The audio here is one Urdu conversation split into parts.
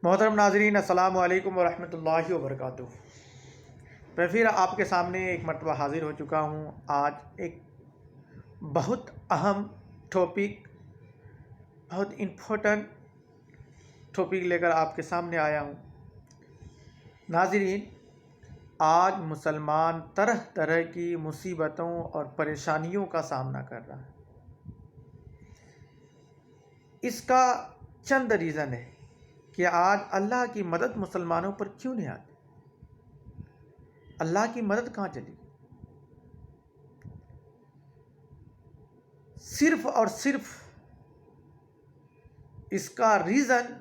محترم ناظرین، السلام علیکم ورحمۃ اللہ وبرکاتہ۔ میں پھر آپ کے سامنے ایک مرتبہ حاضر ہو چکا ہوں۔ آج ایک بہت اہم ٹاپک، بہت امپورٹنٹ ٹاپک لے کر آپ کے سامنے آیا ہوں۔ ناظرین، آج مسلمان طرح طرح کی مصیبتوں اور پریشانیوں کا سامنا کر رہا ہے۔ اس کا چند ریزن ہے کہ آج اللہ کی مدد مسلمانوں پر کیوں نہیں آتی؟ اللہ کی مدد کہاں چلی؟ صرف اور صرف اس کا ریزن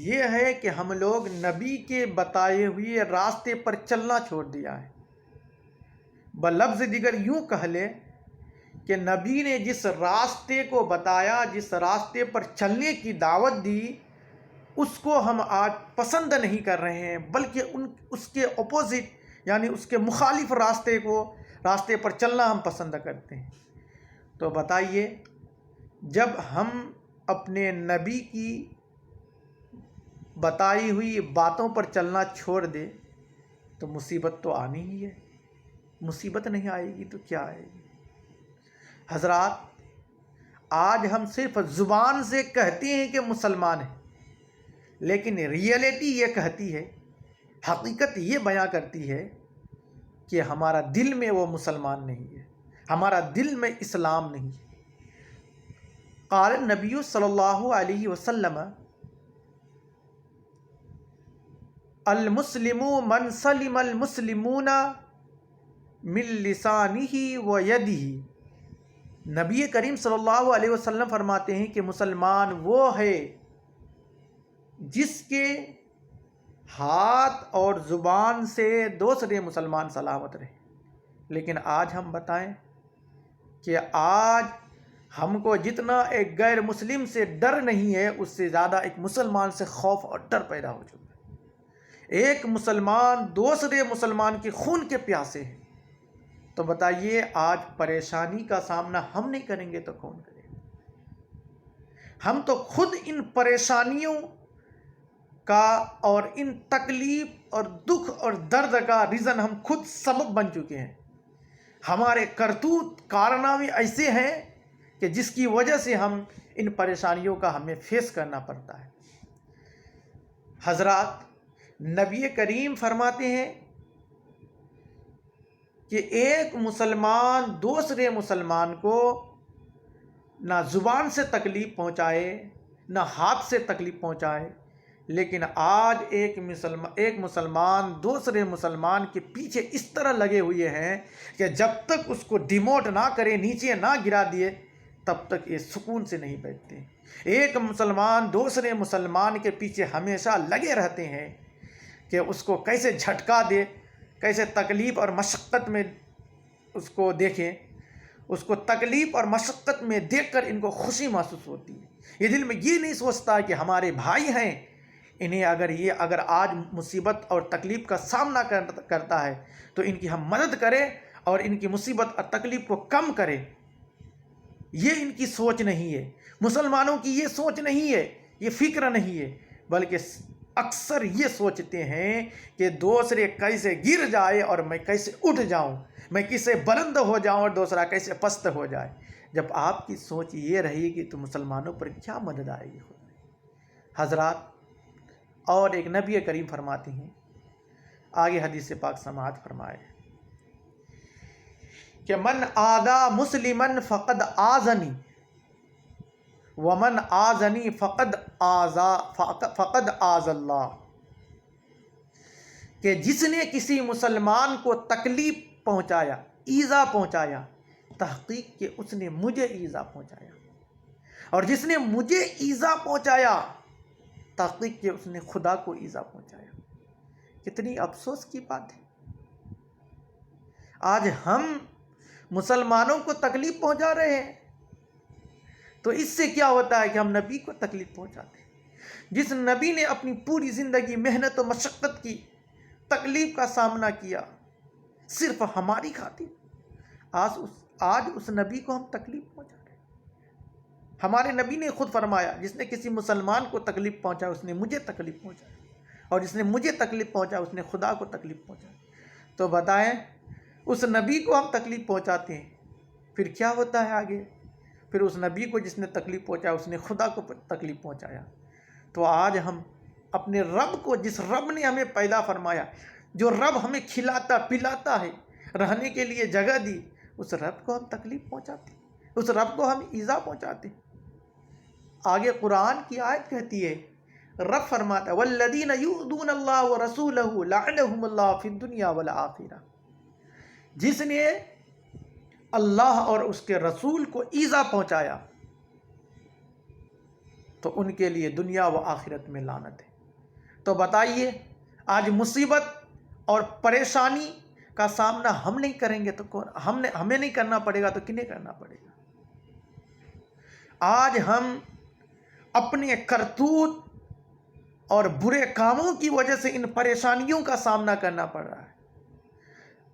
یہ ہے کہ ہم لوگ نبی کے بتائے ہوئے راستے پر چلنا چھوڑ دیا ہے۔ بلفظ دیگر یوں کہہ لیں کہ نبی نے جس راستے کو بتایا، جس راستے پر چلنے کی دعوت دی، اس کو ہم آج پسند نہیں کر رہے ہیں، بلکہ اس کے اپوزٹ یعنی اس کے مخالف راستے پر چلنا ہم پسند کرتے ہیں۔ تو بتائیے، جب ہم اپنے نبی کی بتائی ہوئی باتوں پر چلنا چھوڑ دیں تو مصیبت تو آنی ہی ہے۔ مصیبت نہیں آئے گی تو کیا آئے گی؟ حضرات، آج ہم صرف زبان سے کہتے ہیں کہ مسلمان ہیں، لیکن ریئلٹی یہ کہتی ہے، حقیقت یہ بیان کرتی ہے کہ ہمارا دل میں وہ مسلمان نہیں ہے، ہمارا دل میں اسلام نہیں ہے۔ قال النبی صلی اللہ علیہ وسلم المسلم من سلم المسلمون من لسانہ و یدہ۔ نبی کریم صلی اللہ علیہ وسلم فرماتے ہیں کہ مسلمان وہ ہے جس کے ہاتھ اور زبان سے دوسرے مسلمان سلامت رہے۔ لیکن آج ہم بتائیں کہ آج ہم کو جتنا ایک غیر مسلم سے ڈر نہیں ہے، اس سے زیادہ ایک مسلمان سے خوف اور ڈر پیدا ہو چکا ہے۔ ایک مسلمان دوسرے مسلمان کے خون کے پیاسے ہیں۔ تو بتائیے، آج پریشانی کا سامنا ہم نہیں کریں گے تو کون کرے گا؟ ہم تو خود ان پریشانیوں کا اور ان تکلیف اور دکھ اور درد کا ریزن ہم خود سبب بن چکے ہیں۔ ہمارے کرتوت کارنامے ایسے ہیں کہ جس کی وجہ سے ہم ان پریشانیوں کا ہمیں فیس کرنا پڑتا ہے۔ حضرات، نبی کریم فرماتے ہیں کہ ایک مسلمان دوسرے مسلمان کو نہ زبان سے تکلیف پہنچائے، نہ ہاتھ سے تکلیف پہنچائے، لیکن آج ایک مسلمان دوسرے مسلمان کے پیچھے اس طرح لگے ہوئے ہیں کہ جب تک اس کو ڈیموٹ نہ کرے، نیچے نہ گرا دیے، تب تک یہ سکون سے نہیں بیٹھتے۔ ایک مسلمان دوسرے مسلمان کے پیچھے ہمیشہ لگے رہتے ہیں کہ اس کو کیسے جھٹکا دے، کیسے تکلیف اور مشقت میں اس کو دیکھیں۔ اس کو تکلیف اور مشقت میں دیکھ کر ان کو خوشی محسوس ہوتی ہے۔ یہ دل میں یہ نہیں سوچتا کہ ہمارے بھائی ہیں، انہیں اگر آج مصیبت اور تکلیف کا سامنا کرتا ہے تو ان کی ہم مدد کریں اور ان کی مصیبت اور تکلیف کو کم کریں۔ یہ ان کی سوچ نہیں ہے، مسلمانوں کی یہ سوچ نہیں ہے، یہ فکر نہیں ہے، بلکہ اکثر یہ سوچتے ہیں کہ دوسرے کیسے گر جائے اور میں کیسے اٹھ جاؤں، میں کیسے بلند ہو جاؤں اور دوسرا کیسے پست ہو جائے۔ جب آپ کی سوچ یہ رہے گی تو مسلمانوں پر کیا مدد آئے گی؟ حضرات، اور ایک نبی کریم فرماتے ہیں، آگے حدیث پاک سماعت فرمائے کہ من آذا مسلمن فقد آذنی ومن آذنی فقد آذ اللہ، کہ جس نے کسی مسلمان کو تکلیف پہنچایا، ایذا پہنچایا، تحقیق کہ اس نے مجھے ایذا پہنچایا، اور جس نے مجھے ایذا پہنچایا، تحقیق کہ اس نے خدا کو ایذا پہنچایا۔ کتنی افسوس کی بات ہے، آج ہم مسلمانوں کو تکلیف پہنچا رہے ہیں، تو اس سے کیا ہوتا ہے کہ ہم نبی کو تکلیف پہنچاتے ہیں۔ جس نبی نے اپنی پوری زندگی محنت و مشقت کی، تکلیف کا سامنا کیا صرف ہماری خاطر، آج اس نبی کو ہم تکلیف پہنچا رہے ہیں۔ ہمارے نبی نے خود فرمایا جس نے کسی مسلمان کو تکلیف پہنچا اس نے مجھے تکلیف پہنچائی، اور جس نے مجھے تکلیف پہنچا اس نے خدا کو تکلیف پہنچائی۔ تو بتائیں اس نبی کو ہم تکلیف پہنچاتے ہیں، پھر کیا ہوتا ہے آگے؟ پھر اس نبی کو جس نے تکلیف پہنچایا اس نے خدا کو تکلیف پہنچایا۔ تو آج ہم اپنے رب کو، جس رب نے ہمیں پیدا فرمایا، جو رب ہمیں کھلاتا پلاتا ہے، رہنے کے لیے جگہ دی، اس رب کو ہم تکلیف پہنچاتے ہیں، اس رب کو ہم ایذا پہنچاتے ہیں۔ آگے قرآن کی آیت کہتی ہے، رب فرماتا ہے والذین یؤذون اللہ ورسولہ لعنہم اللہ فی الدنیا والآخرہ، جس نے اللہ اور اس کے رسول کو ایذا پہنچایا تو ان کے لیے دنیا و آخرت میں لعنت ہے۔ تو بتائیے آج مصیبت اور پریشانی کا سامنا ہم نہیں کریں گے تو کون؟ ہمیں نہیں کرنا پڑے گا تو کنہیں کرنا پڑے گا؟ آج ہم اپنے کرتوت اور برے کاموں کی وجہ سے ان پریشانیوں کا سامنا کرنا پڑ رہا ہے۔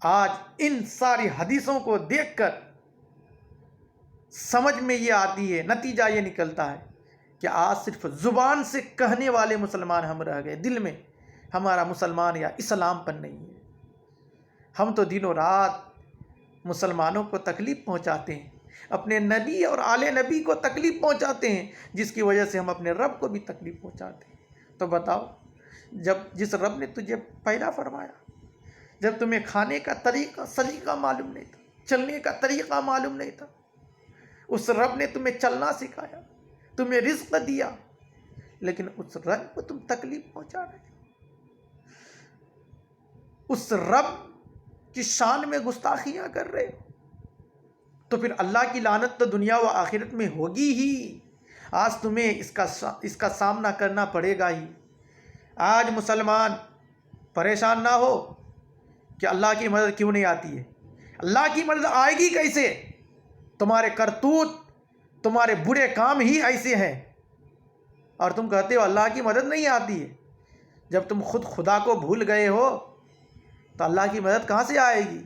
آج ان ساری حدیثوں کو دیکھ کر سمجھ میں یہ آتی ہے، نتیجہ یہ نکلتا ہے کہ آج صرف زبان سے کہنے والے مسلمان ہم رہ گئے، دل میں ہمارا مسلمان یا اسلام پر نہیں ہے۔ ہم تو دن و رات مسلمانوں کو تکلیف پہنچاتے ہیں، اپنے نبی اور آل نبی کو تکلیف پہنچاتے ہیں، جس کی وجہ سے ہم اپنے رب کو بھی تکلیف پہنچاتے ہیں۔ تو بتاؤ، جس رب نے تجھے پیدا فرمایا، جب تمہیں کھانے کا سلیقہ معلوم نہیں تھا، چلنے کا طریقہ معلوم نہیں تھا، اس رب نے تمہیں چلنا سکھایا، تمہیں رزق دیا، لیکن اس رب کو تم تکلیف پہنچا رہے، اس رب کی شان میں گستاخیاں کر رہے، تو پھر اللہ کی لعنت تو دنیا و آخرت میں ہوگی ہی۔ آج تمہیں اس کا سامنا کرنا پڑے گا ہی۔ آج مسلمان پریشان نہ ہو کہ اللہ کی مدد کیوں نہیں آتی ہے۔ اللہ کی مدد آئے گی کیسے؟ تمہارے کرتوت، تمہارے برے کام ہی ایسے ہیں، اور تم کہتے ہو اللہ کی مدد نہیں آتی ہے۔ جب تم خود خدا کو بھول گئے ہو تو اللہ کی مدد کہاں سے آئے گی؟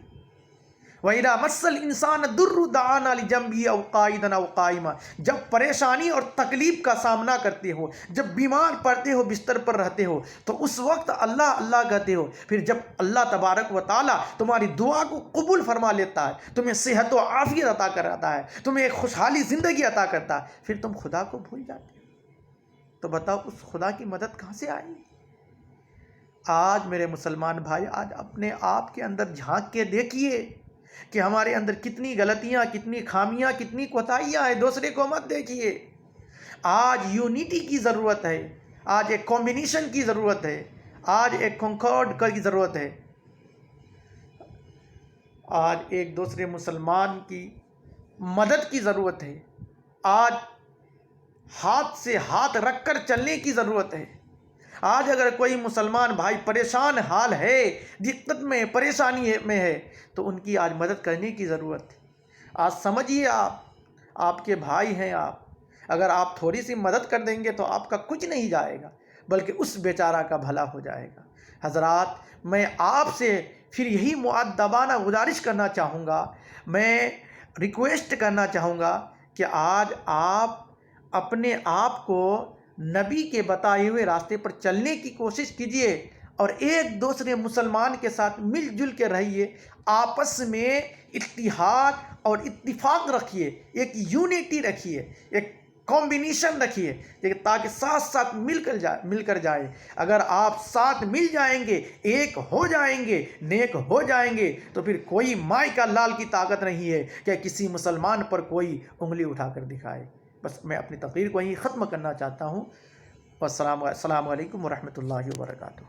وَإِذَا مَسَّ الْإِنسَانَ الضُّرُّ دَعَانَا لِجَنبِهِ أَوْ قَاعِدًا أَوْ قَائِمًا، جب پریشانی اور تکلیف کا سامنا کرتے ہو، جب بیمار پڑتے ہو، بستر پر رہتے ہو، تو اس وقت اللہ اللہ کہتے ہو۔ پھر جب اللہ تبارک و تعالیٰ تمہاری دعا کو قبول فرما لیتا ہے، تمہیں صحت و عافیت عطا کراتا ہے، تمہیں ایک خوشحالی زندگی عطا کرتا ہے، پھر تم خدا کو بھول جاتے ہو۔ تو بتاؤ اس خدا کی مدد کہاں سے آئی؟ آج میرے مسلمان بھائی، آج اپنے آپ کے اندر جھانک کے دیکھیے کہ ہمارے اندر کتنی غلطیاں، کتنی خامیاں، کتنی کوتاہیاں ہیں۔ دوسرے کو مت دیکھیے۔ آج یونٹی کی ضرورت ہے، آج ایک کمبینیشن کی ضرورت ہے، آج ایک کنکارڈ کی ضرورت ہے۔ آج ایک دوسرے مسلمان کی مدد کی ضرورت ہے، آج ہاتھ سے ہاتھ رکھ کر چلنے کی ضرورت ہے۔ آج اگر کوئی مسلمان بھائی پریشان حال ہے، دقت میں، پریشانی میں ہے، تو ان کی آج مدد کرنے کی ضرورت ہے۔ آج سمجھیے، آپ کے بھائی ہیں، اگر آپ تھوڑی سی مدد کر دیں گے تو آپ کا کچھ نہیں جائے گا، بلکہ اس بیچارہ کا بھلا ہو جائے گا۔ حضرات، میں آپ سے پھر یہی مؤدبانہ گزارش کرنا چاہوں گا، میں ریکویسٹ کرنا چاہوں گا کہ آج آپ اپنے آپ کو نبی کے بتائے ہوئے راستے پر چلنے کی کوشش کیجیے، اور ایک دوسرے مسلمان کے ساتھ مل جل کے رہیے، آپس میں اتحاد اور اتفاق رکھیے، ایک یونٹی رکھیے، ایک کمبینیشن رکھیے، تاکہ ساتھ ساتھ مل کر جائے۔ اگر آپ ساتھ مل جائیں گے، ایک ہو جائیں گے، نیک ہو جائیں گے، تو پھر کوئی مائی کا لال کی طاقت نہیں ہے کہ کسی مسلمان پر کوئی انگلی اٹھا کر دکھائے۔ بس میں اپنی تقریر کو یہیں ختم کرنا چاہتا ہوں۔ السلام علیکم ورحمۃ اللہ وبرکاتہ۔